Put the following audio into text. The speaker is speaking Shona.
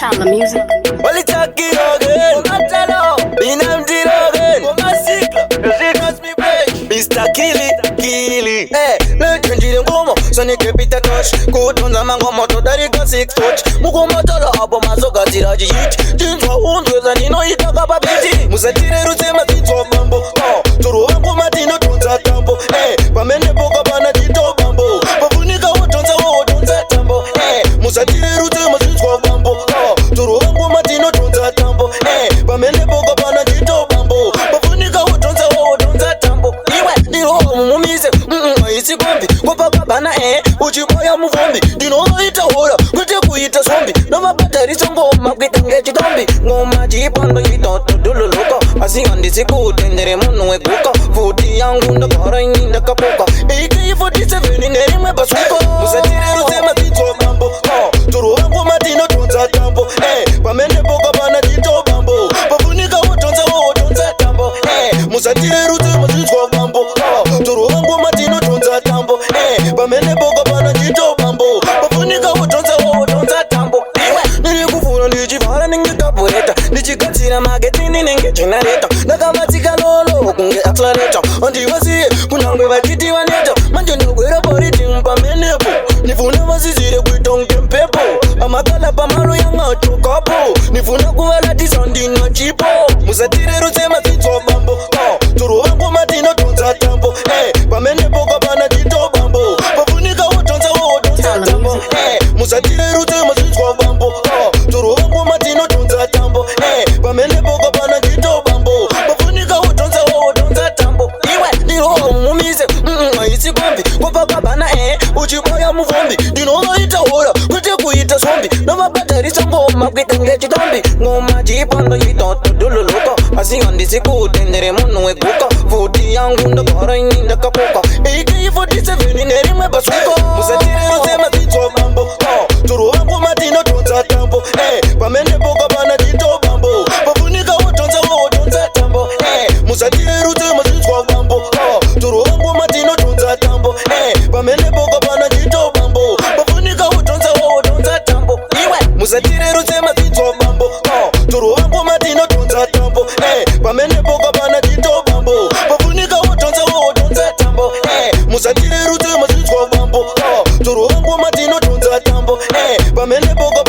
Tyler music. Well, it's a kid again. Been empty again. Mr. Killy. Hey, let's change the ngomo. Sonny Capita touch. Go to the mango to the Riga 6 touch. Mugomotola Abomazoga Tiraji. Jinwa Hundreds and you know it about Betty. Musatire Rutema Tito Bambo. Oh, Turu Matino Tonza Tambo. Hey, Pamene Bogabana Tito Bambo. Papunika Tonza Tonza Tambo. Hey, Musatire Rutema Tito Bambo. Oh, Turu Matino Tonza Tambo. Hey, Pamene Bogabana Tito Bambo. Papunika Tonza Tonza Tambo. Mumize, isi kombi Kopakabana uchiboya muvombi Ndinoita hora, kwete kuita zombi Namapatari ngoma kwita ngechitombi Ngoma chipando itoto dululuko Asinga ndisikutendere munu wekuka Futi yangu ndakara ini ndakapoka AK-47 nerimwe basuko Musatire rutema tito bambo Turu wangu matino tonza tambo Pamene boka bana tito bambo Papunika tonza tambo Musatire rutema tito bambo Turu wangu matino tonza tambo Pamene boka bana tito bambo Papunika tonza tambo Nilikufuno ndichivara ningekapureta Ndichikatsira magetini ningegenerator Nakamatsika lolo kunge accelerator Andiwasiye kunangwe vachiti vaneta Manje ndogwera paritim pamenepo Nifuna vasizire kuitonge mpepo Amakala pamalo yanga chokapo Nifuna kuvalatisa ndina chipo Musatire rutema tito bambo Turu wangu matino tonza tambo Pamene boka bana tito bambo Papunika tonza tambo Musatire rutema tito bambo Turu wangu matino tonza tambo Pamene boka bana tito bambo Papunika tonza tambo mumize isi kombi Kopakabana uchiboya muvombi Ndinoita hora kwete kuita zombi Namapatari ngoma kwita ngechitombi Ngoma chipando itoto dululuko Asinga ndisikutendere munu wekuka Futi yangu ndakara ini ndakapoka AK-47 nerimwe basuko Musatire rutema tito bambo Turu wangu matino tonza tambo Pamene boka bana tito bambo Papunika tonza tambo Musatire rutema tito bambo Turu wangu matino tonza tambo Pamene boka bana tito bambo Papunika tonza tambo Musatire rutema tito bambo Turu wangu matino tonza tambo Pamene boka bana tito bambo Papunika tonza tambo Musatire rutema tito bambo Turu wangu matino tonza tambo Pamene boka